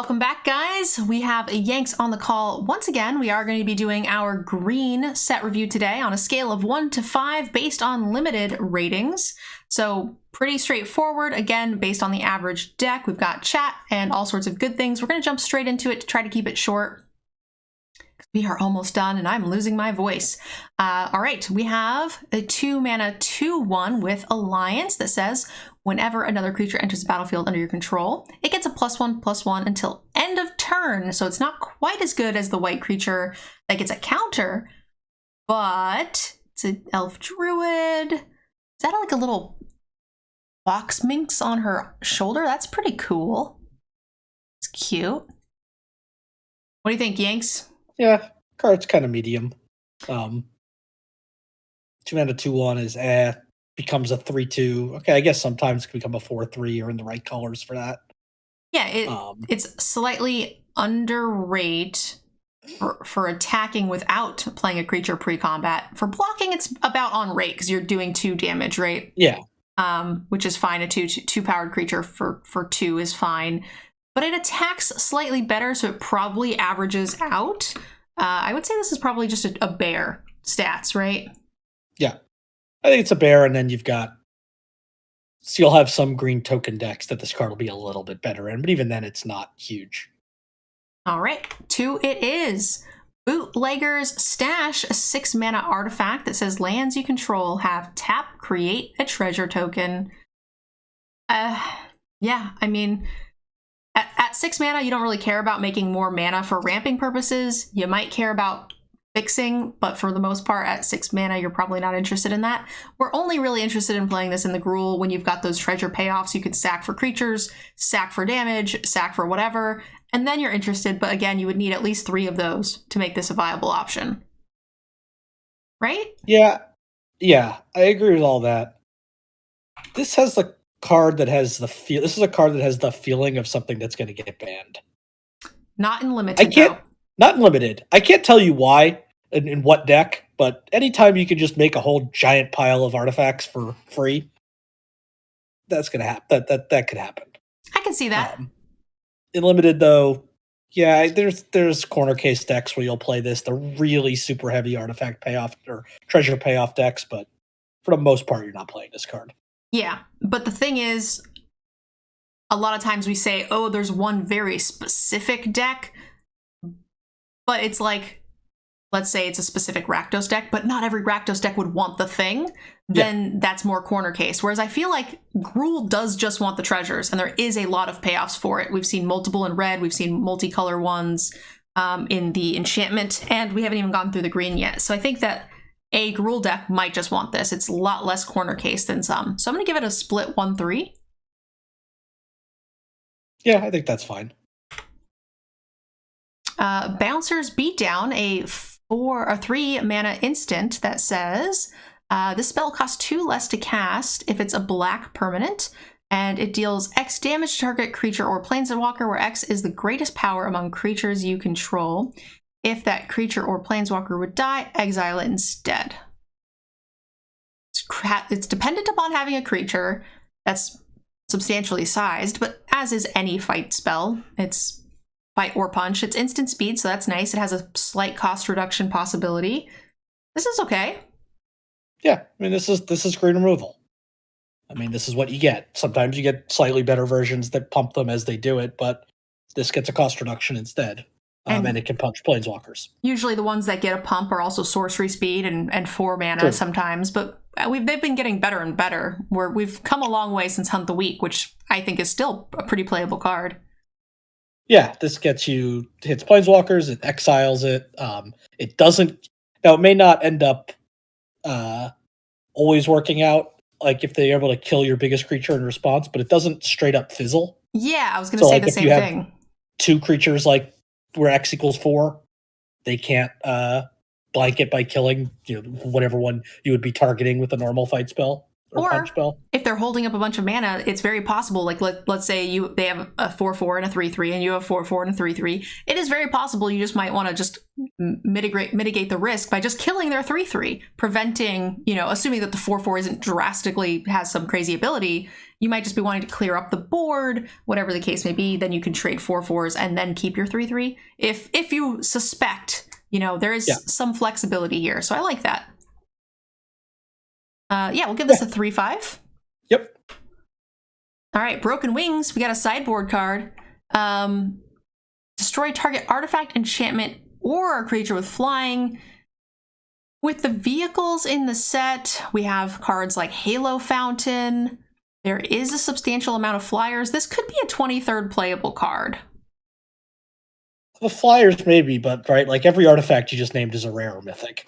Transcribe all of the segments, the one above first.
Welcome back, guys. We have Yanks on the call once again. We are going to be doing our green set review today on a scale of 1 to 5 based on limited ratings. So pretty straightforward, again, based on the average deck. We've got chat and all sorts of good things. We're going to jump straight into it to try to keep it short. We are almost done and I'm losing my voice. All right, we have a 2-mana 2/1 with Alliance that says, whenever another creature enters the battlefield under your control, it gets a +1/+1 until end of turn. So it's not quite as good as the white creature that gets a counter, but it's an elf druid. Is that like a little box minx on her shoulder? That's pretty cool. It's cute. What do you think, Yanks? Yeah, card's kind of medium. 2-mana 2/1 is becomes a 3/2. Okay, I guess sometimes it can become a 4/3 or in the right colors for that. Yeah, it's slightly underrate for attacking without playing a creature pre-combat. For blocking, it's about on rate because you're doing 2 damage, right? Yeah. Which is fine. A two powered creature for 2 is fine. But it attacks slightly better, so it probably averages out. I would say this is probably just a bear stats, right? Yeah. I think it's a bear, and then you've got... So you'll have some green token decks that this card will be a little bit better in, but even then it's not huge. All right, 2 it is. Bootleggers Stash, a 6-mana artifact that says lands you control have tap, create a treasure token. Yeah, I mean... At 6 mana, you don't really care about making more mana for ramping purposes. You might care about fixing, but for the most part, at 6 mana, you're probably not interested in that. We're only really interested in playing this in the Gruul when you've got those treasure payoffs. You could sack for creatures, sack for damage, sack for whatever, and then you're interested. But again, you would need at least 3 of those to make this a viable option. Right? Yeah, I agree with all that. This has the card that has the feel. This is a card that has the feeling of something that's going to get banned. Not in limited, though. Not in limited. I can't tell you why in what deck, but anytime you can just make a whole giant pile of artifacts for free, that's going to happen. That could happen. I can see that. In limited, though, yeah, there's corner case decks where you'll play this, the really super heavy artifact payoff or treasure payoff decks, but for the most part, you're not playing this card. Yeah, but the thing is, a lot of times we say, oh, there's one very specific deck, but it's like, let's say it's a specific Rakdos deck, but not every Rakdos deck would want the thing, then that's more corner case. Whereas I feel like Gruul does just want the treasures, and there is a lot of payoffs for it. We've seen multiple in red, we've seen multicolor ones in the enchantment, and we haven't even gone through the green yet. So I think that a Gruul deck might just want this. It's a lot less corner case than some. So I'm going to give it a split 1/3. Yeah, I think that's fine. Bouncer's Beatdown, a 3-mana instant that says, this spell costs 2 less to cast if it's a black permanent, and it deals X damage to target creature or planeswalker, where X is the greatest power among creatures you control. If that creature or planeswalker would die, exile it instead. It's dependent upon having a creature that's substantially sized, but as is any fight spell, it's fight or punch. It's instant speed, so that's nice. It has a slight cost reduction possibility. This is okay. Yeah, I mean, this is green removal. I mean, this is what you get. Sometimes you get slightly better versions that pump them as they do it, but this gets a cost reduction instead. And it can punch planeswalkers. Usually the ones that get a pump are also sorcery speed and 4 mana sometimes, but they've been getting better and better. We've come a long way since Hunt the Weak, which I think is still a pretty playable card. Yeah, this hits planeswalkers, it exiles it. It doesn't... Now, it may not end up always working out, like if they're able to kill your biggest creature in response, but it doesn't straight up fizzle. Yeah, I was going to say the same thing. 2 creatures like where X equals 4, they can't blanket by killing whatever one you would be targeting with a normal fight spell. or punch spell. If they're holding up a bunch of mana, it's very possible, like let's say they have a 4/4 and a 3/3 and you have 4/4 and a 3/3. It is very possible you just might want to just mitigate the risk by just killing their 3/3, preventing, assuming that the 4/4 isn't drastically has some crazy ability, you might just be wanting to clear up the board, whatever the case may be. Then you can trade 4/4s and then keep your 3/3 if you suspect, there is some flexibility here. So I like that. We'll give this a 3/5. Yep. All right, Broken Wings. We got a sideboard card. Destroy target artifact, enchantment, or a creature with flying. With the vehicles in the set, we have cards like Halo Fountain. There is a substantial amount of flyers. This could be a 23rd playable card. The flyers maybe, but right, like every artifact you just named is a rare or mythic.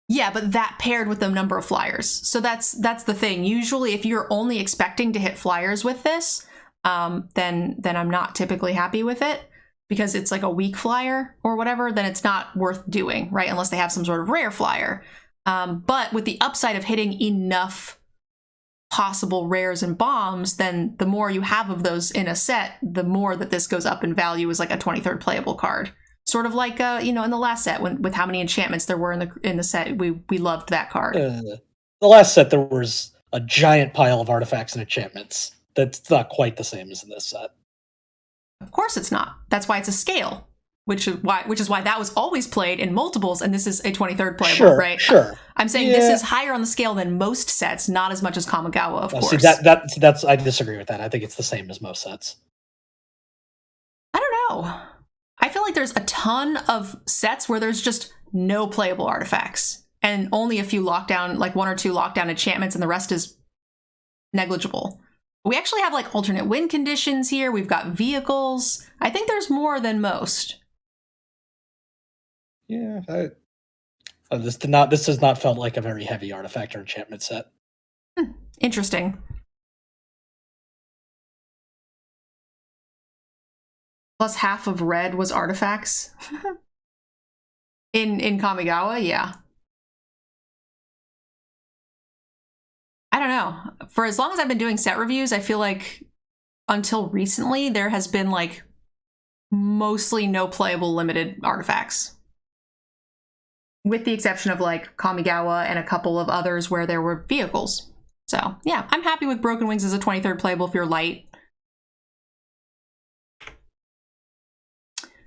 Yeah, but that paired with the number of flyers. So that's the thing. Usually if you're only expecting to hit flyers with this, then I'm not typically happy with it, because it's like a weak flyer or whatever, then it's not worth doing, right? Unless they have some sort of rare flyer. But with the upside of hitting enough possible rares and bombs, then the more you have of those in a set, the more that this goes up in value as like a 23rd playable card. Sort of like, in the last set, with how many enchantments there were in the set, we loved that card. The last set, there was a giant pile of artifacts and enchantments. That's not quite the same as in this set. Of course it's not. That's why it's a scale, which is why that was always played in multiples, and this is a 23rd playable, right? Sure. I'm saying this is higher on the scale than most sets, not as much as Kamigawa, of course. See, that's I disagree with that. I think it's the same as most sets. I don't know. I feel like there's a ton of sets where there's just no playable artifacts and only a few lockdown, like 1 or 2 lockdown enchantments, and the rest is negligible. We actually have like alternate win conditions here. We've got vehicles. I think there's more than most. Yeah, this has not felt like a very heavy artifact or enchantment set. Interesting. Plus half of red was artifacts. in Kamigawa, yeah. I don't know. For as long as I've been doing set reviews, I feel like until recently there has been like mostly no playable limited artifacts. With the exception of like Kamigawa and a couple of others where there were vehicles. So yeah, I'm happy with Broken Wings as a 23rd playable if you're light.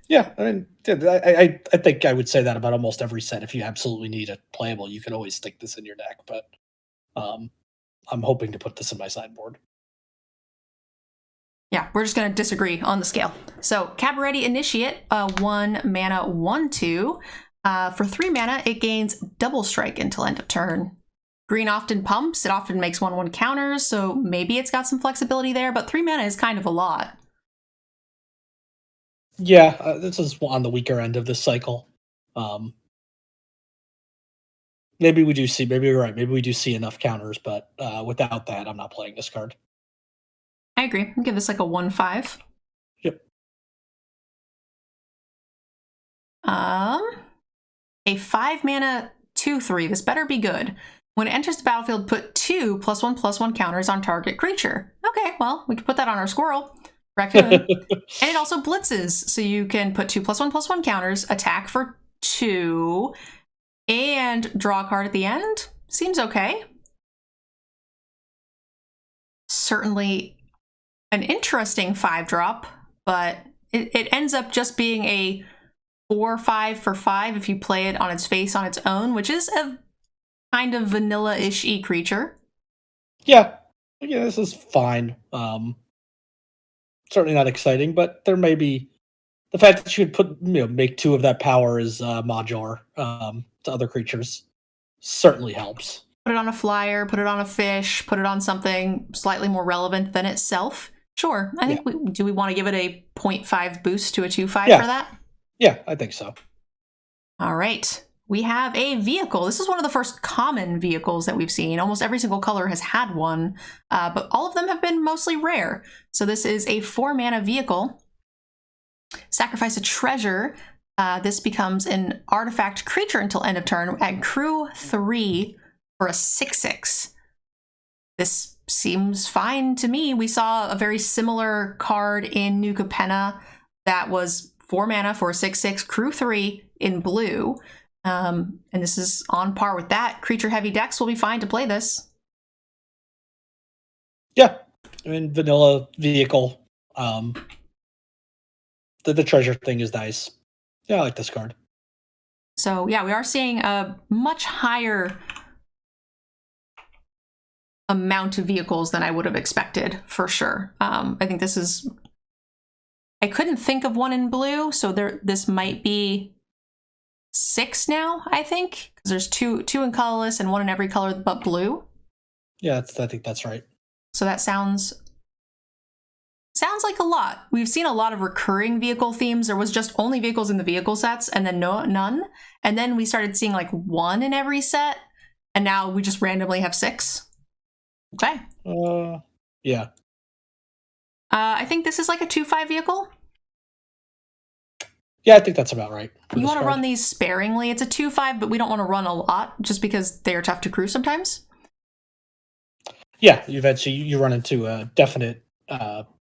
Yeah, I mean, I think I would say that about almost every set. If you absolutely need a playable, you can always stick this in your deck. But I'm hoping to put this in my sideboard. Yeah, we're just going to disagree on the scale. So Cabaret Initiate, 1 mana, 1/2. For 3 mana, it gains double strike until end of turn. Green often pumps. It often makes 1/1 counters, so maybe it's got some flexibility there, but 3 mana is kind of a lot. Yeah, this is on the weaker end of this cycle. Maybe we do see. Maybe you're right. Maybe we do see enough counters, but without that, I'm not playing this card. I agree. I'll give this like a 1/5. Yep. A 5 mana 2/3. This better be good. When it enters the battlefield, put 2 +1/+1 counters on target creature. Okay, well, we can put that on our squirrel. Raccoon. And it also blitzes, so you can put 2 +1/+1 counters, attack for 2, and draw a card at the end. Seems okay. Certainly an interesting 5-drop, but it ends up just being a 4/5 for 5 if you play it on its face on its own, which is a kind of vanilla-ish-y creature. Yeah, this is fine. Certainly not exciting, but there may be the fact that you would make 2 of that power is modular to other creatures certainly helps. Put it on a flyer, put it on a fish, put it on something slightly more relevant than itself. Sure, I think do we want to give it a 0.5 boost to a 2/5 for that? Yeah, I think so. All right. We have a vehicle. This is one of the first common vehicles that we've seen. Almost every single color has had one, but all of them have been mostly rare. So this is a 4 mana vehicle. Sacrifice a treasure. This becomes an artifact creature until end of turn. Add crew 3 for a 6/6. this seems fine to me. We saw a very similar card in New Capenna that was 4 mana for a 6/6 crew 3 in blue. And this is on par with that. Creature heavy decks will be fine to play this. Yeah. I mean, vanilla vehicle. The treasure thing is nice. Yeah, I like this card. So yeah, we are seeing a much higher amount of vehicles than I would have expected, for sure. I think this is... I couldn't think of one in blue, so this might be 6 now, I think, because there's two in colorless and one in every color but blue. Yeah, I think that's right. So that sounds like a lot. We've seen a lot of recurring vehicle themes. There was just only vehicles in the vehicle sets and then none. And then we started seeing like 1 in every set, and now we just randomly have 6. Okay. Yeah. I think this is like a 2/5 vehicle. Yeah, I think that's about right. You want to run these sparingly. It's a 2/5, but we don't want to run a lot just because they are tough to crew sometimes. Yeah, eventually you run into a definite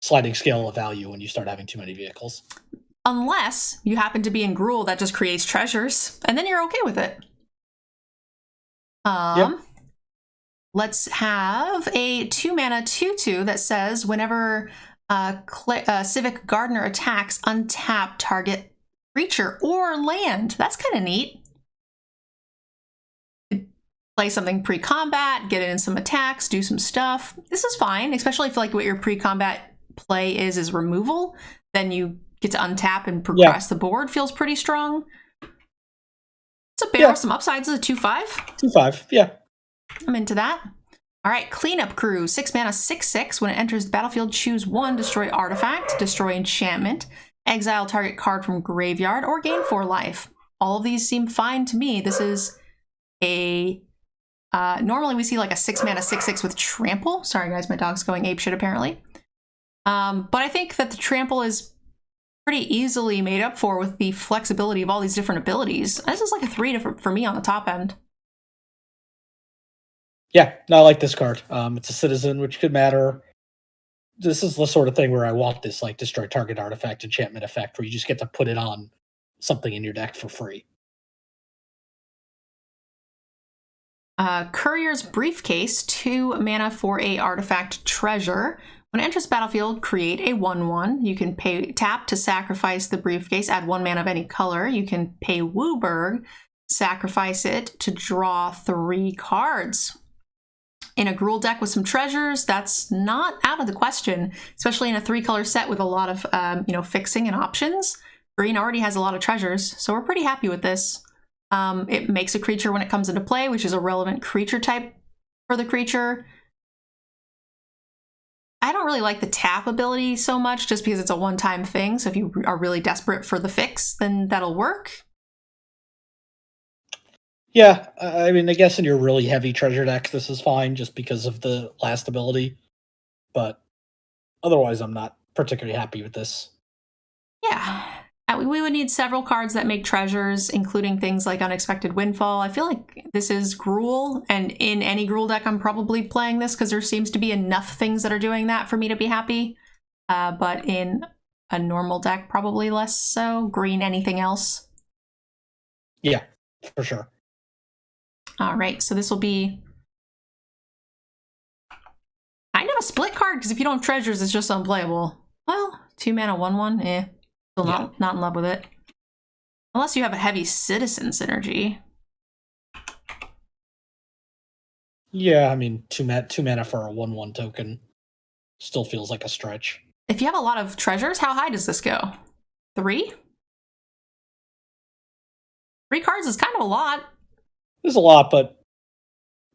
sliding scale of value when you start having too many vehicles. Unless you happen to be in Gruul that just creates treasures, and then you're okay with it. Yep. Let's have a 2 mana 2/2 that says whenever Civic Gardener attacks, untap target creature or land. That's kind of neat. Play something pre-combat, get in some attacks, do some stuff. This is fine, especially if like what your pre-combat play is removal. Then you get to untap and progress the board. Feels pretty strong. It's a bear with some upsides. It's a 2/5. 2/5, yeah. I'm into that. All right, Cleanup Crew, 6 mana, 6/6. When it enters the battlefield, choose 1, destroy artifact, destroy enchantment, exile target card from graveyard, or gain 4 life. All of these seem fine to me. This is a... normally we see like a 6 mana, 6/6 with trample. Sorry guys, my dog's going apeshit apparently. But I think that the trample is pretty easily made up for with the flexibility of all these different abilities. This is like a 3 for me on the top end. Yeah, no, I like this card. It's a citizen, which could matter. This is the sort of thing where I want this like destroy target artifact enchantment effect where you just get to put it on something in your deck for free. Courier's Briefcase, 2 mana for a artifact treasure. When it enters battlefield, create a 1/1. You can pay tap to sacrifice the briefcase, add 1 mana of any color. You can pay Wooburg, sacrifice it to draw 3 cards. In a Gruul deck with some treasures, that's not out of the question, especially in a 3-color set with a lot of fixing and options. Green already has a lot of treasures, so we're pretty happy with this. It makes a creature when it comes into play, which is a relevant creature type for the creature. I don't really like the tap ability so much just because it's a one-time thing. So if you are really desperate for the fix, then that'll work. Yeah, I mean, I guess in your really heavy treasure deck, this is fine just because of the last ability. But otherwise, I'm not particularly happy with this. Yeah. We would need several cards that make treasures, including things like Unexpected Windfall. I feel like this is Gruul, and in any Gruul deck, I'm probably playing this because there seems to be enough things that are doing that for me to be happy. But in a normal deck, probably less so. Green, anything else? Yeah, for sure. All right, so this will be kind of a split card because if you don't have treasures, it's just unplayable. Well, 2 mana, 1/1, Still not in love with it. Unless you have a heavy citizen synergy. Yeah, I mean, 2 mana for a 1/1 token still feels like a stretch. If you have a lot of treasures, how high does this go? 3? 3 cards is kind of a lot. There's a lot, but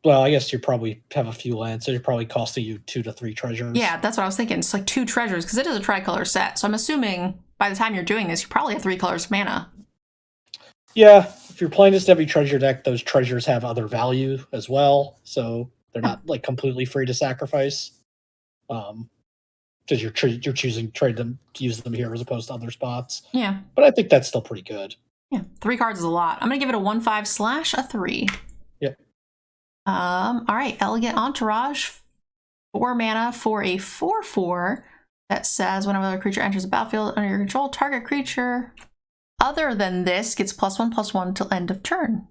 well, I guess you probably have a few lands, so you're probably costing you 2 to 3 treasures. Yeah, that's what I was thinking. It's like 2 treasures because it is a tricolor set. So I'm assuming by the time you're doing this, you probably have 3 colors of mana. Yeah, if you're playing this heavy treasure deck, those treasures have other value as well, so they're not like completely free to sacrifice. Because you're choosing to use them here as opposed to other spots. Yeah, but I think that's still pretty good. Yeah, 3 cards is a lot. I'm gonna give it a 1/5 / a 3. Yep. All right, Elegant Entourage, 4 mana for a 4/4 that says whenever a creature enters the battlefield under your control, target creature other than this gets +1/+1 till end of turn.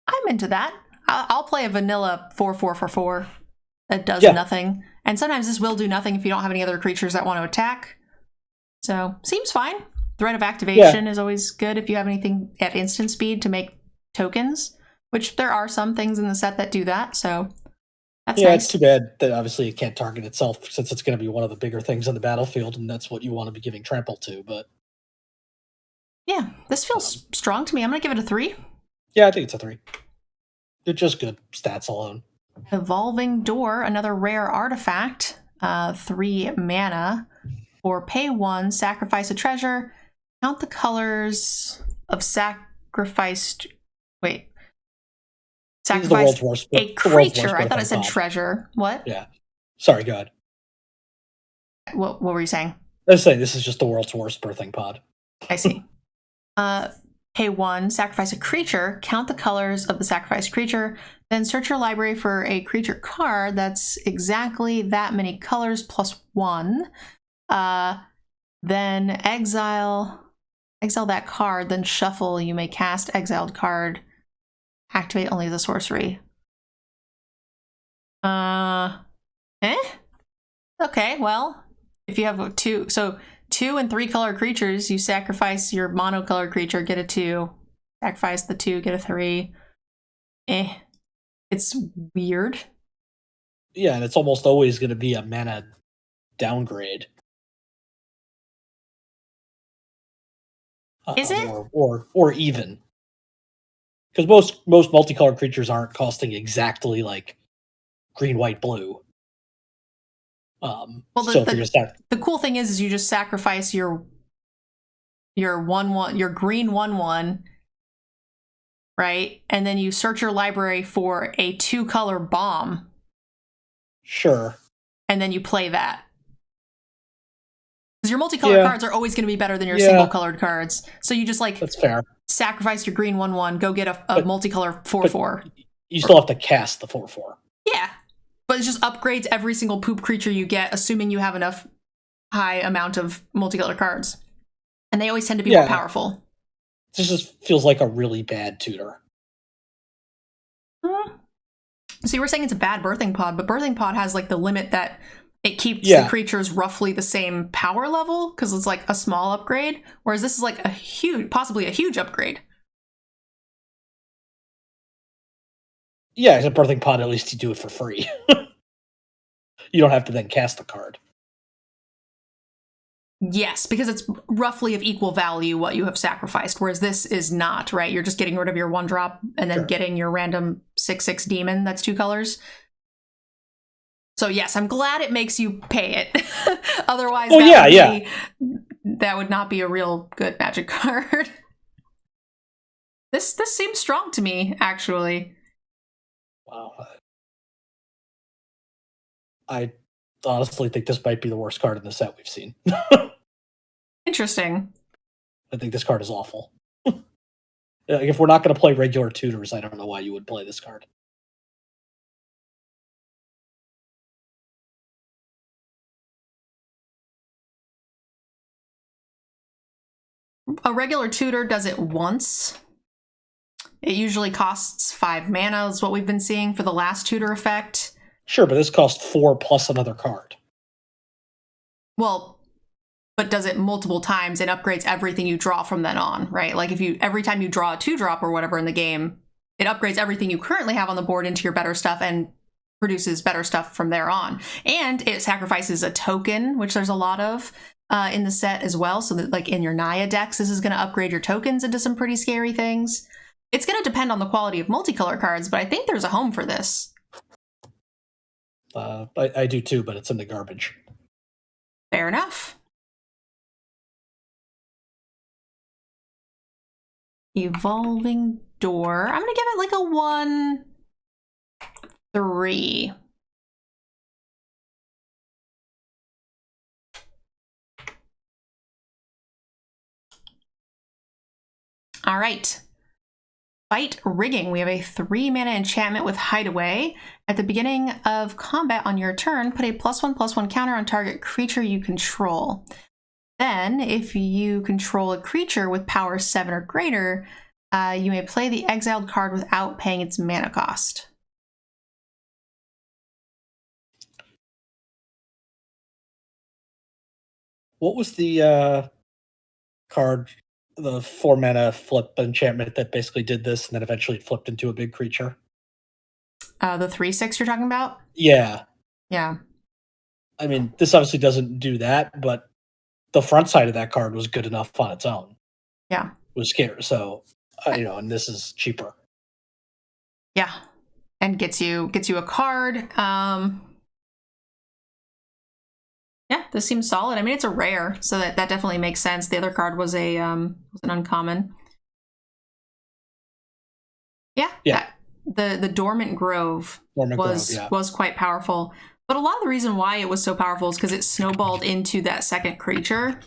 I'm into that. I'll play a vanilla 4/4 for 4 that does nothing. And sometimes this will do nothing if you don't have any other creatures that want to attack. So, seems fine. Threat of activation is always good if you have anything at instant speed to make tokens, which there are some things in the set that do that, so that's nice. It's too bad that obviously it can't target itself since it's going to be one of the bigger things on the battlefield, and that's what you want to be giving trample to, but... Yeah, this feels strong to me. I'm going to give it a 3. Yeah, I think it's a 3. It's just good stats alone. Evolving Door, another rare artifact, 3 mana, or pay 1, sacrifice a treasure, count the colors of sacrificed... Wait. Sacrifice a creature. I thought it said treasure. What? Yeah. Sorry, go ahead. What were you saying? I was saying this is just the world's worst birthing pod. I see. Pay 1, sacrifice a creature, count the colors of the sacrificed creature, then search your library for a creature card that's exactly that many colors +1. Then exile that card, then shuffle. You may cast exiled card. Activate only as a sorcery. Okay, well, if you have 2 and 3 color creatures, you sacrifice your monocolored creature, get a 2. Sacrifice the 2, get a 3. It's weird. Yeah, and it's almost always going to be a mana downgrade. Is it? Or even. Because most multicolored creatures aren't costing exactly like green, white, blue. Well, the cool thing is you just sacrifice your 1/1, your green 1/1, right? And then you search your library for a 2-color bomb. Sure. And then you play that. Because your multicolored cards are always going to be better than your single-colored cards. So you just that's fair. Sacrifice your green 1/1, go get a multicolor 4/4. You still have to cast the 4/4. Yeah. But it just upgrades every single poop creature you get, assuming you have enough high amount of multicolored cards. And they always tend to be more powerful. This just feels like a really bad tutor. So you were saying it's a bad birthing pod, but birthing pod has like the limit that it keeps the creatures roughly the same power level because it's like a small upgrade, whereas this is like possibly a huge upgrade. Yeah, it's a birthing pod. At least you do it for free. You don't have to then cast the card. Yes, because it's roughly of equal value what you have sacrificed, whereas this is not, right? You're just getting rid of your 1-drop and then getting your random 6/6 demon that's 2 colors. So yes, I'm glad it makes you pay it. Otherwise, that would not be a real good Magic card. This seems strong to me, actually. Wow. I honestly think this might be the worst card in the set we've seen. Interesting. I think this card is awful. If we're not going to play regular tutors, I don't know why you would play this card. A regular tutor does it once. It usually costs 5 mana is what we've been seeing for the last tutor effect. Sure, but this costs 4 plus another card. Well, but does it multiple times and upgrades everything you draw from then on, right? Like every time you draw a 2-drop or whatever in the game, it upgrades everything you currently have on the board into your better stuff and produces better stuff from there on. And it sacrifices a token, which there's a lot of in the set as well. So that like in your Naya decks, this is going to upgrade your tokens into some pretty scary things. It's going to depend on the quality of multicolor cards, but I think there's a home for this. I do too, but it's in the garbage. Fair enough. Evolving Door. I'm going to give it like a 1/3. All right. Fight Rigging. We have a 3-mana enchantment with Hideaway. At the beginning of combat on your turn, put a +1/+1 counter on target creature you control. Then, if you control a creature with power 7 or greater, you may play the exiled card without paying its mana cost. What was the card, the 4-mana flip enchantment that basically did this and then eventually flipped into a big creature? The 3/6 you're talking about? Yeah. Yeah. I mean, this obviously doesn't do that, but the front side of that card was good enough on its own. Yeah. It was scary. So, and this is cheaper. Yeah. And gets you a card. Yeah, this seems solid. I mean, it's a rare, so that definitely makes sense. The other card was an uncommon. Yeah. The Dormant Grove was quite powerful. But a lot of the reason why it was so powerful is because it snowballed into that second creature.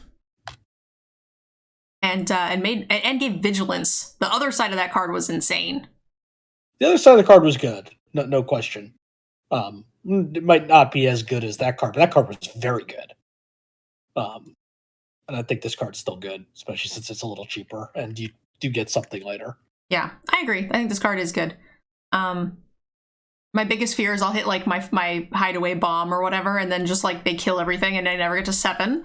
And gave vigilance. The other side of that card was insane. The other side of the card was good, no question. It might not be as good as that card, but that card was very good. And I think this card's still good, especially since it's a little cheaper, and you do get something later. Yeah, I agree. I think this card is good. My biggest fear is I'll hit like my Hideaway bomb or whatever, and then just like they kill everything, and I never get to 7.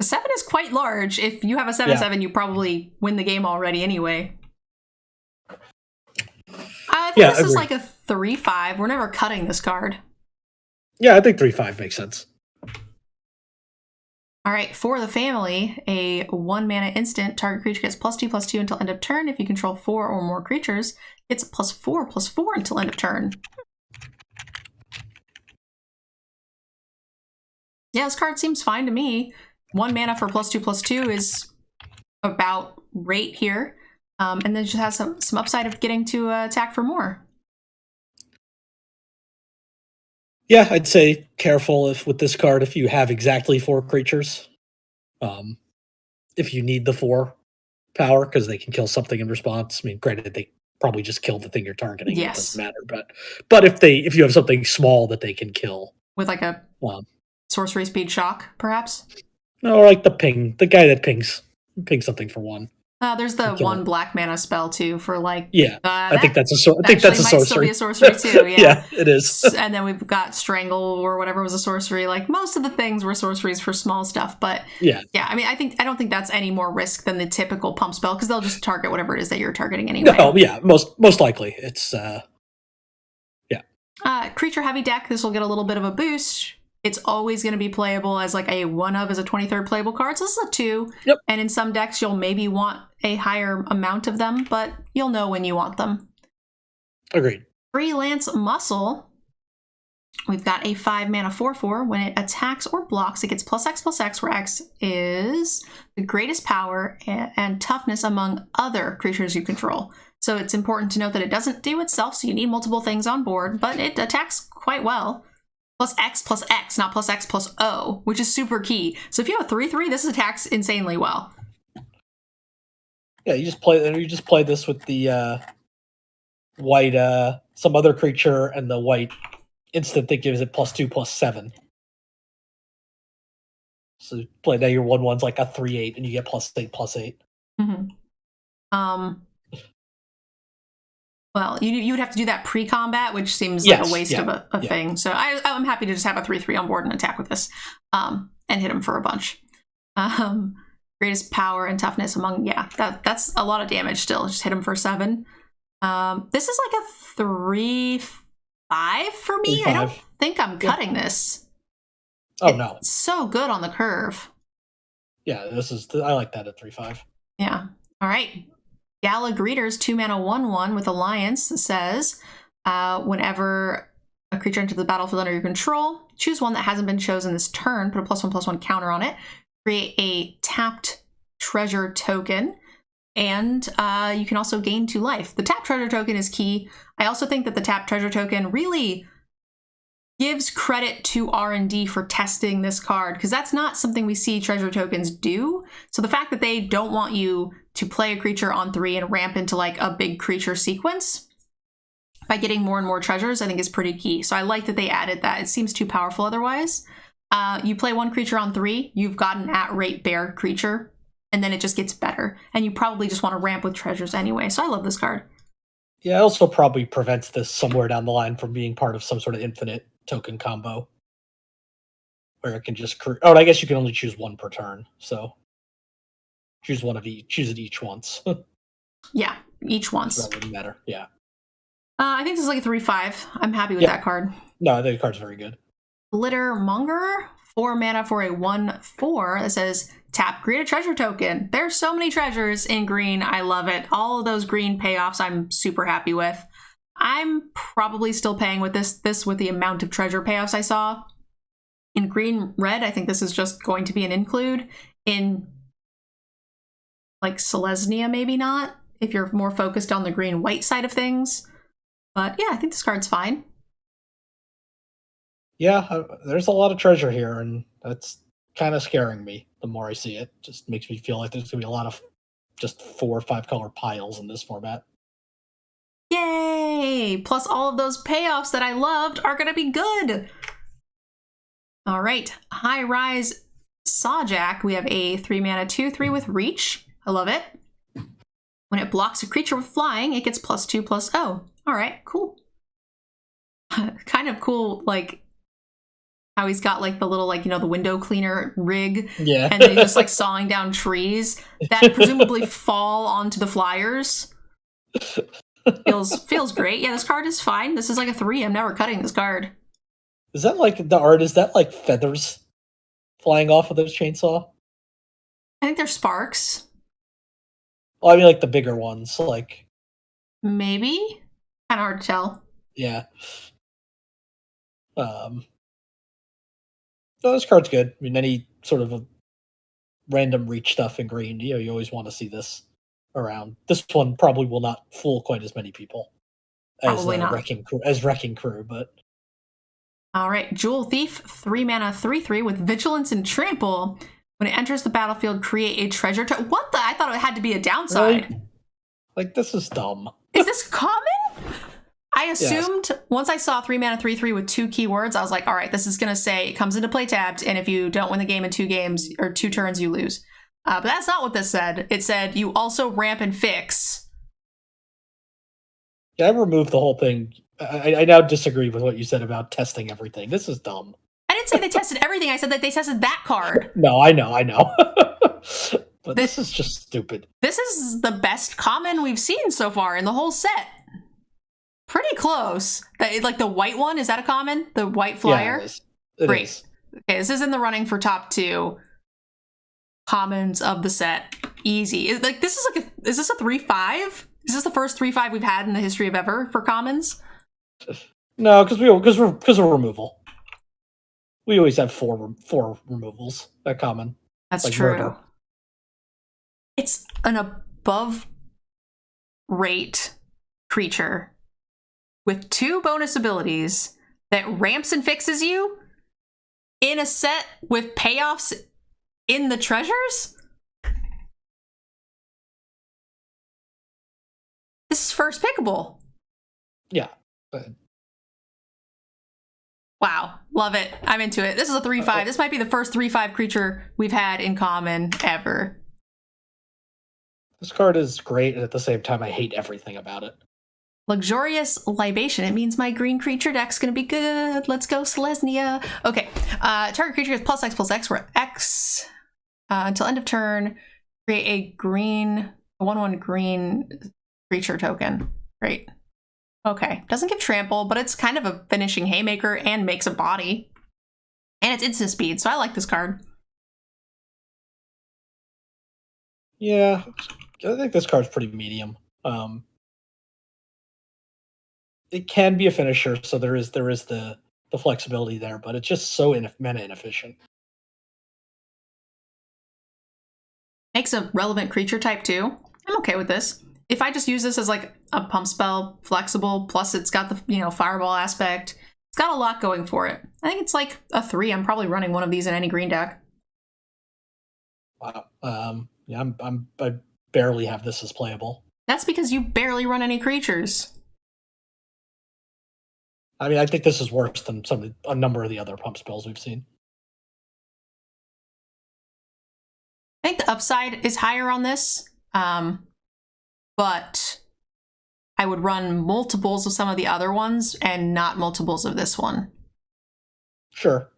7 is quite large. If you have a 7/7, you probably win the game already anyway. I think this is like a 3/5. We're never cutting this card. Yeah, I think 3/5 makes sense. All right, for the family, a 1-mana instant. Target creature gets +2/+2 until end of turn. If you control 4 or more creatures, it's +4/+4 until end of turn. Yeah, this card seems fine to me. 1 mana for +2/+2 is about right here. And then it just has some upside of getting to attack for more. Yeah, I'd say careful with this card if you have exactly 4 creatures. If you need the 4 power, because they can kill something in response. I mean, granted, they probably just kill the thing you're targeting. Yes. It doesn't matter. But if you have something small that they can kill. With like a sorcery speed shock, perhaps? Or like the guy that pings something for 1. There's the 1 black mana spell too for like. Yeah, I think that's a sorcery. Still be a sorcery too. Yeah. Yeah, it is. And then we've got Strangle or whatever was a sorcery. Like most of the things were sorceries for small stuff, but yeah. I mean, I don't think that's any more risk than the typical pump spell because they'll just target whatever it is that you're targeting anyway. No, yeah, most likely it's creature heavy deck. This will get a little bit of a boost. It's always going to be playable as like a 1 of as a 23rd playable card. So this is a 2. Yep. And in some decks, you'll maybe want a higher amount of them, but you'll know when you want them. Agreed. Freelance Muscle. We've got a 5-mana 4/4. When it attacks or blocks, it gets +X/+X, where X is the greatest power and toughness among other creatures you control. So it's important to note that it doesn't do itself, so you need multiple things on board, but it attacks quite well. +X/+X, not +X/+O, which is super key. So if you have a 3/3, this attacks insanely well. Yeah, you just play this with the white some other creature and the white instant that gives it +2/+7. So play now your 1/1's like a 3/8 and you get +8/+8. Mm-hmm. Well, you would have to do that pre-combat, which seems like a waste of a thing. So I'm happy to just have a 3/3 on board and attack with this, and hit him for a bunch. Greatest power and toughness among that's a lot of damage still. Just hit him for 7. This is like a 3/5 for me. 3/5. I don't think I'm cutting this. Oh no, it's so good on the curve. Yeah, I like that at 3/5. Yeah. All right. Gala Greeters, 2-mana 1/1 with Alliance says, whenever a creature enters the battlefield under your control, choose one that hasn't been chosen this turn, put a +1/+1 counter on it, create a tapped treasure token, and you can also gain 2 life. The tapped treasure token is key. I also think that the tapped treasure token really gives credit to R&D for testing this card, because that's not something we see treasure tokens do. So the fact that they don't want you to play a creature on 3 and ramp into like a big creature sequence by getting more and more treasures, I think is pretty key. So I like that they added that. It seems too powerful otherwise. You play 1 creature on 3, you've got an at-rate bear creature, and then it just gets better. And you probably just want to ramp with treasures anyway. So I love this card. Yeah, it also probably prevents this somewhere down the line from being part of some sort of infinite token combo. Where it can just oh, I guess you can only choose 1 per turn, so choose one of each. Choose it each once. Yeah, each once. That wouldn't matter. Yeah. I think this is like a 3/5. I'm happy with that card. No, I think the card's very good. Glittermonger, 4 mana for a 1/4 that says tap, create a treasure token. There's so many treasures in green. I love it. All of those green payoffs I'm super happy with. I'm probably still paying with this with the amount of treasure payoffs I saw. In green red, I think this is just going to be an include. In like Celestia, maybe not, if you're more focused on the green white side of things. But yeah, I think this card's fine. Yeah, there's a lot of treasure here, and that's kind of scaring me the more I see it. Just makes me feel like there's going to be a lot of just 4 or 5 color piles in this format. Yay! Plus all of those payoffs that I loved are going to be good. All right, High Rise Sawjack. We have a 3 mana 2/3 with reach. I love it. When it blocks a creature with flying, it gets +2/+0. All right, cool. Kind of cool, like how he's got like the little, like, you know, the window cleaner rig. Yeah. And then he's just like sawing down trees that presumably fall onto the flyers. Feels great. Yeah, this card is fine. This is like a 3. I'm never cutting this card. Is that like the art? Is that like feathers flying off of this chainsaw? I think they're sparks. Oh, I mean like the bigger ones, like maybe. Kind of hard to tell. Yeah. No, this card's good. I mean, any sort of a random reach stuff in green, you know, you always want to see this around. This one probably will not fool quite as many people as Wrecking Crew, but all right, Jewel Thief, 3 mana 3/3 with Vigilance and Trample. When it enters the battlefield, create a treasure. What the? I thought it had to be a downside. Really? Like, this is dumb. Is this common? I assumed once I saw 3 mana 3/3 with 2 keywords, I was like, all right, this is going to say it comes into play tapped, and if you don't win the game in 2 games or 2 turns, you lose. But that's not what this said. It said you also ramp and fix. Yeah, I removed the whole thing. I now disagree with what you said about testing everything. This is dumb. I didn't say they tested everything. I said that they tested that card. No, I know. But this is just stupid. This is the best common we've seen so far in the whole set. Pretty close. Like the white one, is that a common? The white flyer? Yeah, it is. It is. Okay, this is in the running for top 2 commons of the set. Easy. Is this a 3/5? Is this the first 3/5 we've had in the history of ever for commons? No, because of removal. We always have four removals at common. That's like true. Murder. It's an above rate creature with 2 bonus abilities that ramps and fixes you in a set with payoffs in the treasures? This is first pickable. Yeah. Wow, love it. I'm into it. This is a 3/5. This might be the first 3/5 creature we've had in common ever. This card is great, and at the same time, I hate everything about it. Luxurious Libation. It means my green creature deck's gonna be good. Let's go, Celestia. Okay, target creature gets +X/+X, where X, until end of turn, create a 1/1 green creature token. Great. Okay, doesn't give trample, but it's kind of a finishing haymaker and makes a body. And it's instant speed, so I like this card. Yeah, I think this card's pretty medium. It can be a finisher, so there is the flexibility there, but it's just so mana inefficient. Makes a relevant creature type too. I'm okay with this. If I just use this as like a pump spell, flexible, plus it's got the fireball aspect, it's got a lot going for it. I think it's like a 3. I'm probably running one of these in any green deck. Wow. Yeah, I barely have this as playable. That's because you barely run any creatures. I mean, I think this is worse than a number of the other pump spells we've seen. I think the upside is higher on this, but I would run multiples of some of the other ones and not multiples of this one. Sure.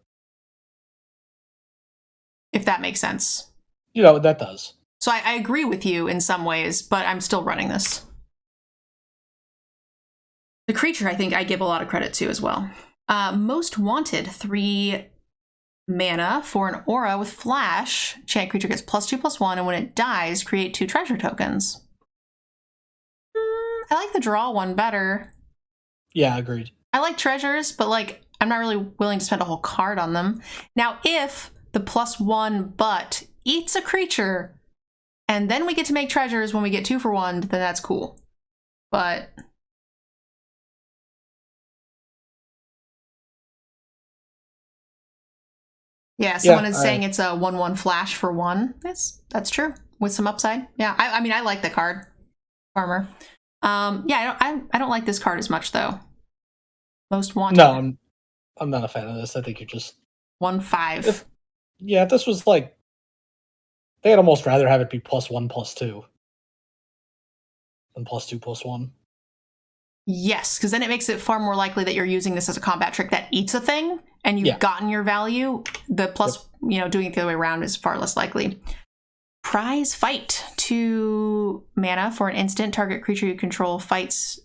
If that makes sense. That does. So I agree with you in some ways, but I'm still running this. The creature, I think I give a lot of credit to as well. Most Wanted, 3 mana for an aura with flash. Enchant creature gets +2/+1, and when it dies, create 2 treasure tokens. I like the draw one better. Yeah, agreed. I like treasures, but like I'm not really willing to spend a whole card on them. Now, if the +1 but eats a creature, and then we get to make treasures when we get 2 for 1, then that's cool. But yeah, someone is saying it's a 1/1 flash for 1. That's true with some upside. Yeah, I mean I like the card, Farmer. Yeah, I don't like this card as much though. Most Wanted. No, I'm not a fan of this. I think you're just 1/5. If this was like, I'd almost rather have it be +1/+2 than +2/+1. Yes, because then it makes it far more likely that you're using this as a combat trick that eats a thing, and you've gotten your value. The plus, doing it the other way around is far less likely. Prize Fight, 2 mana for an instant. Target creature you control fights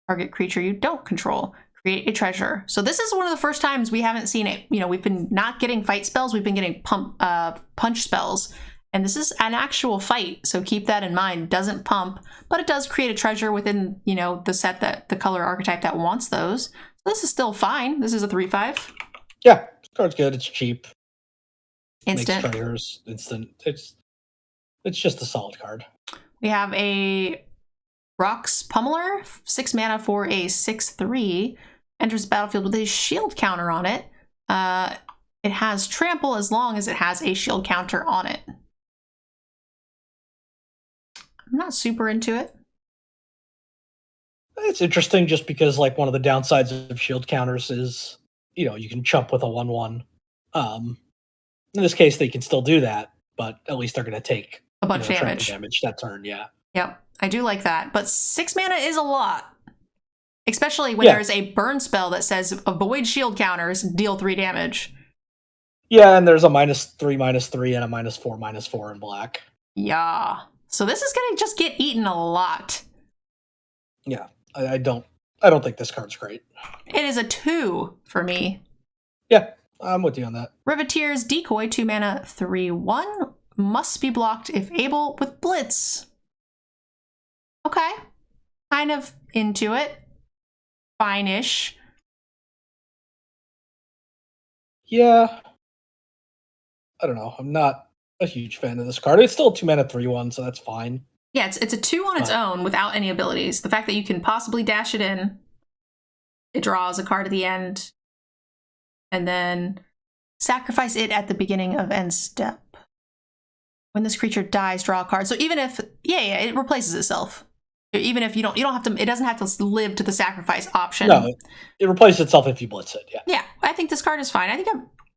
target creature you don't control. Create a treasure. So this is one of the first times we haven't seen it. We've been not getting fight spells. We've been getting punch spells. And this is an actual fight, so keep that in mind. It doesn't pump, but it does create a treasure within, the set that the color archetype that wants those. So this is still fine. This is a 3/5. Yeah, this card's good. It's cheap. Instant. Makes treasures instant. It's just a solid card. We have a Rox Pummeler, 6 mana for a 6/3. Enters the battlefield with a shield counter on it. It has trample as long as it has a shield counter on it. I'm not super into it. It's interesting just because, like, one of the downsides of shield counters is, you can chump with a 1/1. In this case, they can still do that, but at least they're going to take a bunch of damage that turn, yeah. Yep, I do like that. But 6 mana is a lot. Especially when there's a burn spell that says avoid shield counters, deal 3 damage. Yeah, and there's a -3/-3 and a -4/-4 in black. Yeah. So this is gonna just get eaten a lot. Yeah, I don't think this card's great. It is a 2 for me. Yeah, I'm with you on that. Riveteers Decoy, 2 mana, 3/1. Must be blocked if able with Blitz. Okay. Kind of into it. Fine-ish. Yeah. I don't know. I'm not a huge fan of this card. It's still a 2 mana 3/1, so that's fine. Yeah, it's a 2 on its own without any abilities. The fact that you can possibly dash it in, it draws a card at the end, and then sacrifice it at the beginning of end step. When this creature dies, draw a card. So even if, it replaces itself. Even if you don't have to, it doesn't have to live to the sacrifice option. No, it replaces itself if you blitz it, yeah. Yeah, I think this card is fine. I think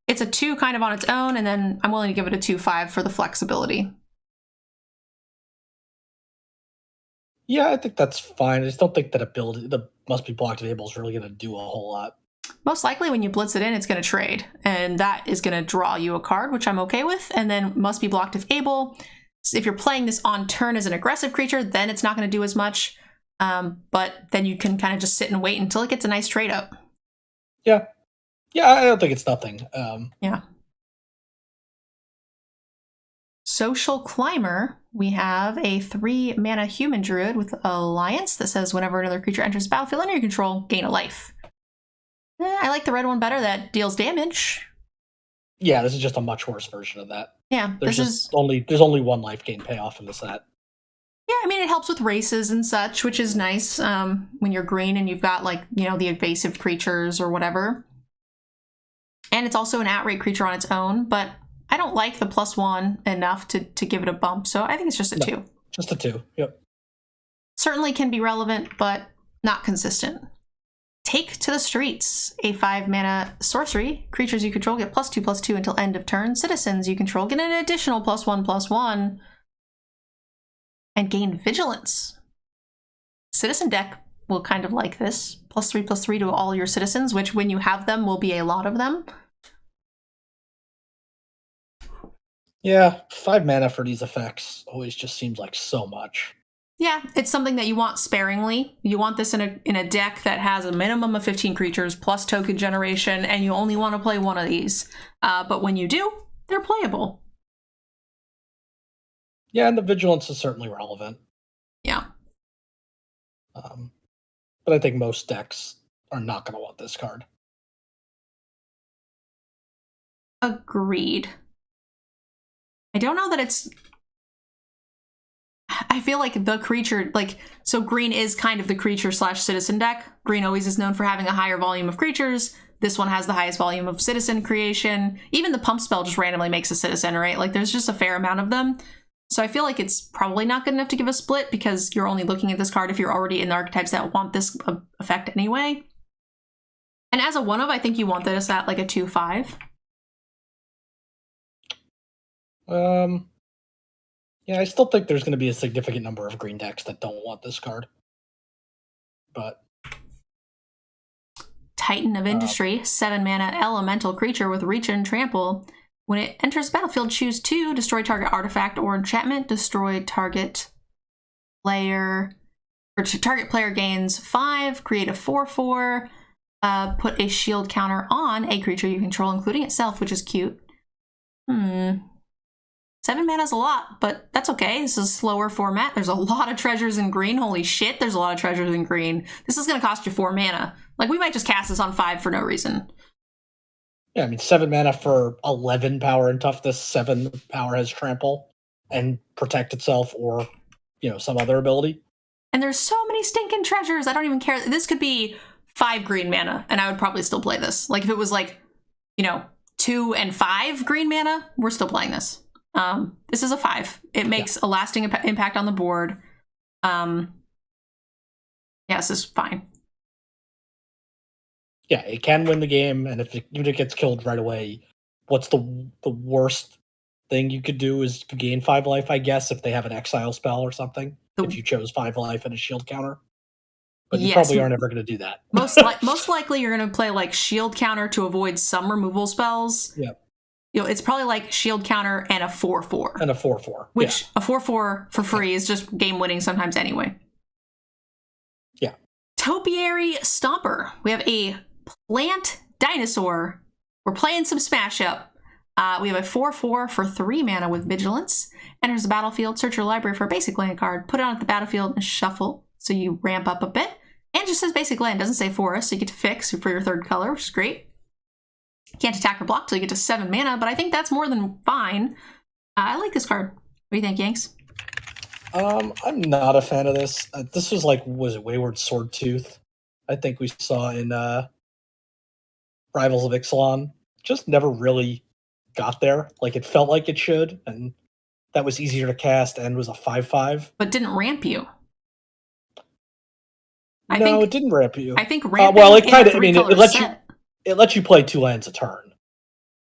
it's a 2 kind of on its own, and then I'm willing to give it a 2/5 for the flexibility. Yeah, I think that's fine. I just don't think that the must be blocked able is really going to do a whole lot. Most likely when you blitz it in, it's going to trade, and that is going to draw you a card, which I'm okay with, and then must be blocked if able. So if you're playing this on turn as an aggressive creature, then it's not going to do as much, but then you can kind of just sit and wait until it gets a nice trade up. Yeah. Yeah, I don't think it's nothing. Yeah. Social Climber, we have a 3 mana human druid with Alliance that says whenever another creature enters the battlefield under your control, gain a life. I like the red one better, that deals damage. Yeah, this is just a much worse version of that. Yeah, there's only 1 life gain payoff in the set. Yeah, I mean, it helps with races and such, which is nice when you're green and you've got, like, you know, the invasive creatures or whatever. And it's also an at-rate creature on its own, but I don't like the +1 enough to give it a bump, so I think it's just a 2. Just a 2, yep. Certainly can be relevant, but not consistent. Take to the Streets, a 5-mana sorcery. Creatures you control get +2/+2 until end of turn. Citizens you control get an additional +1/+1 and gain Vigilance. Citizen deck will kind of like this. +3/+3 to all your citizens, which when you have them will be a lot of them. Yeah, 5 mana for these effects always just seems like so much. Yeah, it's something that you want sparingly. You want this in a deck that has a minimum of 15 creatures plus token generation, and you only want to play one of these. But when you do, they're playable. Yeah, and the Vigilance is certainly relevant. Yeah. But I think most decks are not going to want this card. Agreed. I don't know that it's... I feel like the creature, like, so green is kind of the creature/citizen deck. Green always is known for having a higher volume of creatures. This one has the highest volume of citizen creation. Even the pump spell just randomly makes a citizen, right? Like, there's just a fair amount of them. So I feel like it's probably not good enough to give a split because you're only looking at this card if you're already in the archetypes that want this effect anyway. And as a one-of, I think you want this at like a 2/5. Yeah, I still think there's going to be a significant number of green decks that don't want this card. But Titan of Industry, 7-mana elemental creature with reach and trample. When it enters the battlefield, choose 2, destroy target artifact or enchantment, destroy target player, or target player gains 5, create a 4/4, put a shield counter on a creature you control, including itself, which is cute. 7 mana is a lot, but that's okay. This is a slower format. There's a lot of treasures in green. Holy shit, there's a lot of treasures in green. This is going to cost you 4 mana. Like, we might just cast this on 5 for no reason. Yeah, I mean, 7 mana for 11 power and toughness, 7 power has trample and protect itself or, you know, some other ability. And there's so many stinking treasures. I don't even care. This could be 5 green mana, and I would probably still play this. Like, if it was like, you know, 2 and 5 green mana, we're still playing this. This is a 5. It makes a lasting impact on the board. Yeah, this is fine. Yeah, it can win the game, and if the unit gets killed right away, what's the worst thing you could do is gain 5 life, I guess, if they have an exile spell or something. If you chose 5 life and a shield counter. But you probably aren't ever going to do that. most likely you're going to play like shield counter to avoid some removal spells. Yeah. You know, it's probably like shield counter and a 4/4. And a 4/4. Which a 4/4 for free is just game winning sometimes anyway. Yeah. Topiary Stomper. We have a plant dinosaur. We're playing some smash up. We have a 4/4 for 3 mana with Vigilance. Enters the battlefield, search your library for a basic land card, put it on at the battlefield, and shuffle. So you ramp up a bit. And it just says basic land, doesn't say forest, so you get to fix for your 3rd color, which is great. Can't attack or block till you get to 7 mana, but I think that's more than fine. I like this card. What do you think, Yanks? I'm not a fan of this. This was it Wayward Swordtooth? I think we saw in Rivals of Ixalan. Just never really got there. Like, it felt like it should, and that was easier to cast and was a 5/5. But didn't ramp you. It didn't ramp you. I think ramping well, it kind of. I mean, it lets you play 2 lands a turn,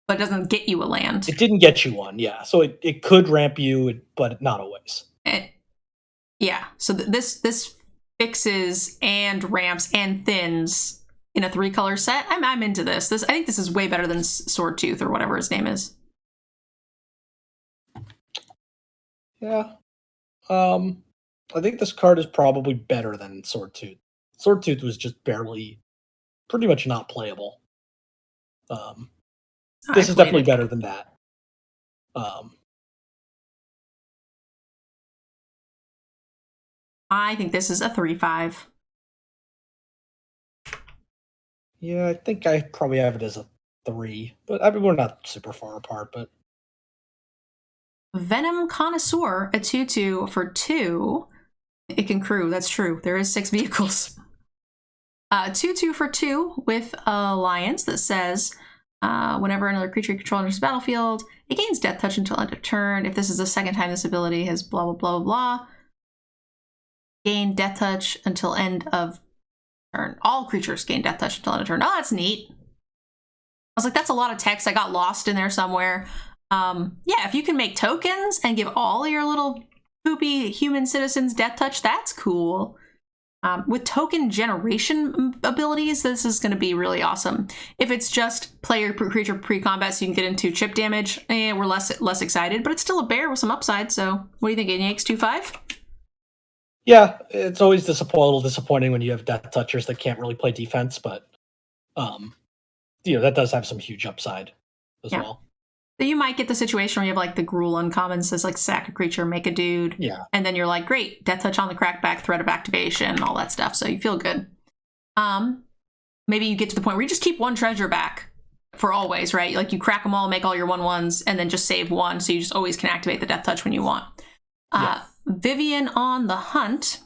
but it doesn't get you a land. It didn't get you one, yeah. So it could ramp you, but not always. Yeah. So this fixes and ramps and thins in a 3-color set. I'm into this. I think this is way better than Swordtooth or whatever his name is. Yeah. I think this card is probably better than Swordtooth. Swordtooth was just pretty much not playable. This is definitely better than that. I think this is a 3/5. Yeah, I think I probably have it as a 3, but I mean, we're not super far apart. But Venom Connoisseur, a 2/2 for 2. It can crew, that's true. There is 6 vehicles. 2/2 for 2 with Alliance that says, whenever another creature you control enters the battlefield, it gains Death Touch until end of turn. If this is the second time this ability has blah, blah, blah, blah, blah. Gain Death Touch until end of turn. All creatures gain Death Touch until end of turn. Oh, that's neat. I was like, that's a lot of text. I got lost in there somewhere. Yeah, if you can make tokens and give all your little poopy human citizens Death Touch, that's cool. With token generation abilities, this is going to be really awesome. If it's just play your creature pre-combat so you can get into chip damage, we're less excited, but it's still a bear with some upside. So what do you think, Yanks 2/5? Yeah, it's always a little disappointing when you have Death Touchers that can't really play defense, but that does have some huge upside as well. So you might get the situation where you have like the Gruul uncommon says like sack a creature, make a dude. Yeah. And then you're like, great, Death Touch on the crackback, threat of activation, all that stuff. So you feel good. Maybe you get to the point where you just keep one treasure back for always, right? Like you crack them all, make all your 1/1s, and then just save one. So you just always can activate the Death Touch when you want. Vivian on the Hunt.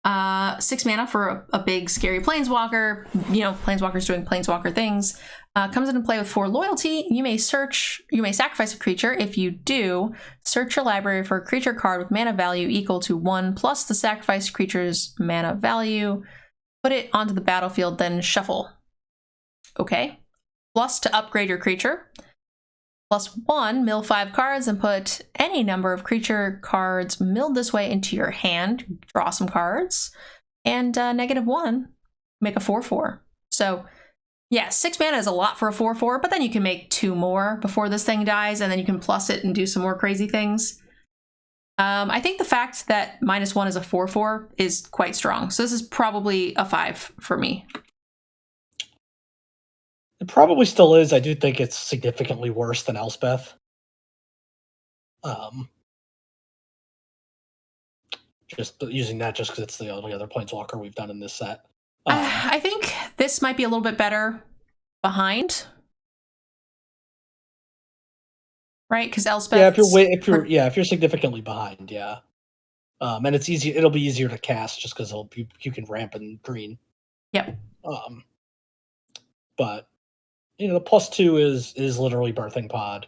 6 mana for a big scary planeswalker. Planeswalkers doing planeswalker things. Comes into play with 4 loyalty. You may sacrifice a creature. If you do, search your library for a creature card with mana value equal to 1 plus the sacrificed creature's mana value. Put it onto the battlefield, then shuffle. Okay. Plus to upgrade your creature. +1, mill 5 cards and put any number of creature cards milled this way into your hand. Draw some cards. And -1, make a 4/4. So, yeah, 6 mana is a lot for a 4/4, but then you can make 2 more before this thing dies, and then you can plus it and do some more crazy things. I think the fact that -1 is a 4/4 is quite strong. So this is probably a 5 for me. It probably still is. I do think it's significantly worse than Elspeth. Just using that just because it's the only other Planeswalker we've done in this set. I think this might be a little bit better behind, right? Because Elspeth. Yeah, if you're significantly behind, yeah. And it's easy. It'll be easier to cast just because you can ramp in green. Yep. But the +2 is literally Birthing Pod.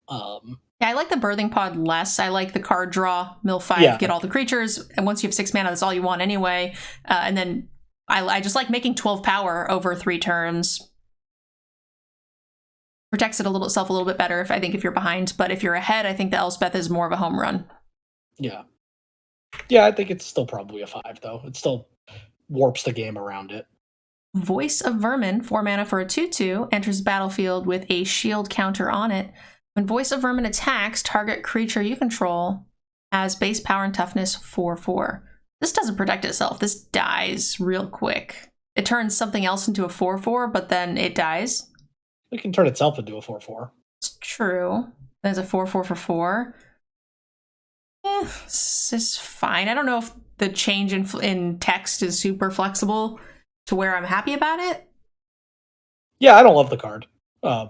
Yeah, I like the Birthing Pod less. I like the card draw, mill 5, get all the creatures, and once you have 6 mana, that's all you want anyway. And then I just like making 12 power over 3 turns. Protects itself a little bit better if you're behind, but if you're ahead, I think the Elspeth is more of a home run. Yeah. Yeah, I think it's still probably a 5 though. It still warps the game around it. Voice of Vermin, 4 mana for a 2/2, enters the battlefield with a shield counter on it. When Voice of Vermin attacks, target creature you control has base power and toughness 4/4. This doesn't protect itself. This dies real quick. It turns something else into a 4/4, but then it dies. It can turn itself into a 4/4. It's true. There's a 4/4 for 4. This is fine. I don't know if the change in text is super flexible to where I'm happy about it. Yeah, I don't love the card. But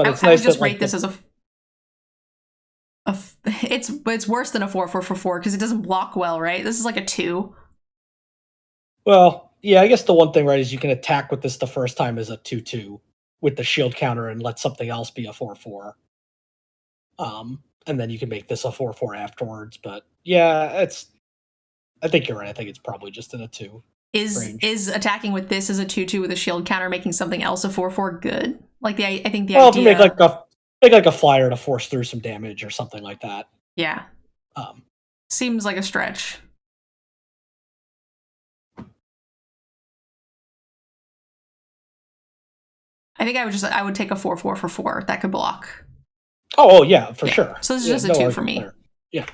it's nice. I would just rate this as it's worse than a 4/4 for 4 because it doesn't block well, right? This is like a 2. Well, yeah, I guess the one thing, right, is you can attack with this the first time as a 2/2 with the shield counter and let something else be a 4/4. And then you can make this a 4/4 afterwards. But yeah, I think you're right. I think it's probably just in a 2. Is attacking with this as a 2/2 with a shield counter making something else a 4/4 good? Like I think the idea. If you make like a flyer to force through some damage or something like that. Yeah. Seems like a stretch. I think I would take a 4/4 for 4 that could block. Oh yeah, for sure. So this is just a 2 for me. Yeah.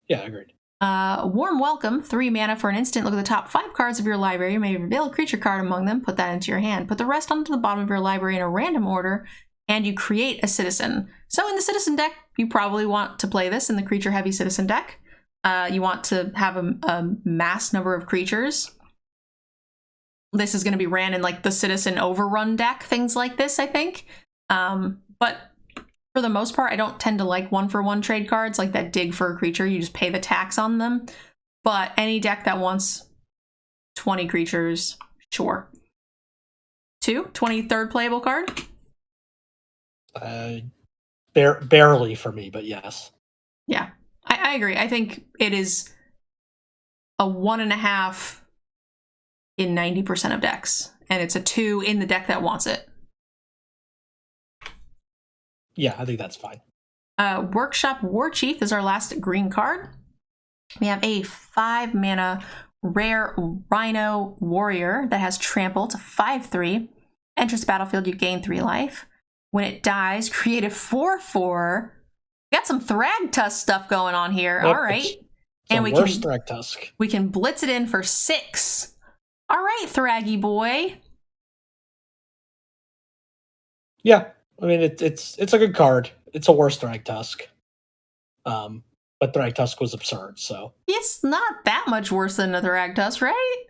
Yeah, agreed. Warm Welcome, 3 mana for an instant. Look at the top 5 cards of your library. You may reveal a creature card among them. Put that into your hand. Put the rest onto the bottom of your library in a random order, and you create a citizen. So in the citizen deck, you probably want to play this in the creature-heavy citizen deck. You want to have a mass number of creatures. This is going to be ran in like the citizen overrun deck, things like this, I think. But for for the most part, I don't tend to like 1-for-1 trade cards, like that dig for a creature. You just pay the tax on them. But any deck that wants 20 creatures, sure. 23rd playable card? Barely for me, but yes. Yeah, I agree. I think it is a 1.5 in 90% of decks, and it's a 2 in the deck that wants it. Yeah, I think that's fine. Workshop Warchief is our last green card. We have a 5-mana rare Rhino Warrior that has Trample. It's a 5/3. Enters the battlefield, you gain 3 life. When it dies, create a 4/4. Got some Thragtusk stuff going on here. All right. And we can Thragtusk. We can blitz it in for 6. All right, Thraggy boy. Yeah, I mean it's a good card. It's a worse Thragtusk. But Thragtusk was absurd, so It's not that much worse than a Thragtusk, right?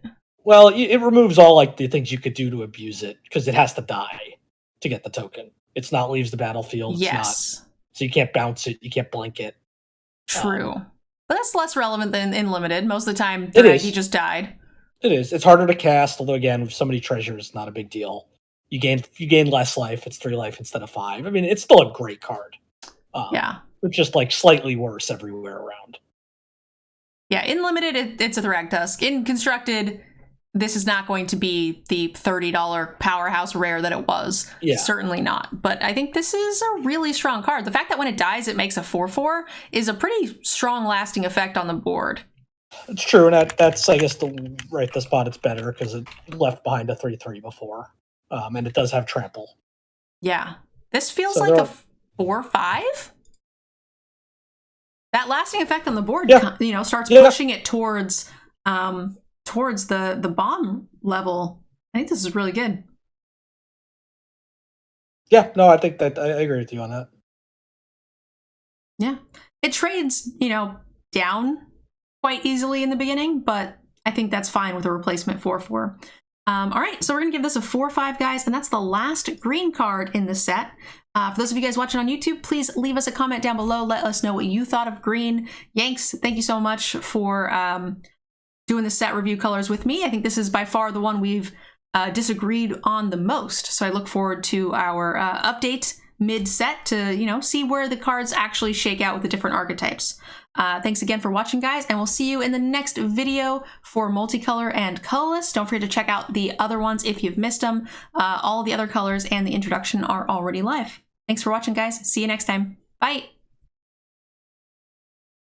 Well, it removes all like the things you could do to abuse it, because it has to die to get the token. It's not leaves the battlefield. Yes. So you can't bounce it, you can't blink it. True. But that's less relevant than in Limited. Most of the time, he just died. It is. It's harder to cast, although again, with so many treasures, not a big deal. You gain less life. It's 3 life instead of 5. I mean, it's still a great card. Yeah. It's just like slightly worse everywhere around. Yeah, in Limited, it's a Thragtusk. In Constructed, this is not going to be the $30 powerhouse rare that it was. Yeah. Certainly not. But I think this is a really strong card. The fact that when it dies, it makes a 4/4 is a pretty strong lasting effect on the board. It's true, and that's, I guess, the spot it's better, because it left behind a 3/3 before. And it does have Trample. Yeah. This feels like a 4/5? That lasting effect on the board, starts pushing it towards the bomb level. I think this is really good. Yeah, no, I think that I agree with you on that. Yeah. It trades, down quite easily in the beginning, but I think that's fine with a replacement 4/4. All right, so we're going to give this a 4/5, guys, and that's the last green card in the set. For those of you guys watching on YouTube, please leave us a comment down below. Let us know what you thought of green. Yanks, thank you so much for doing the set review colors with me. I think this is by far the one we've disagreed on the most, so I look forward to our update mid-set to, see where the cards actually shake out with the different archetypes. Thanks again for watching, guys, and we'll see you in the next video for multicolor and colorless. Don't forget to check out the other ones if you've missed them. All the other colors and the introduction are already live. Thanks for watching, guys. See you next time. Bye.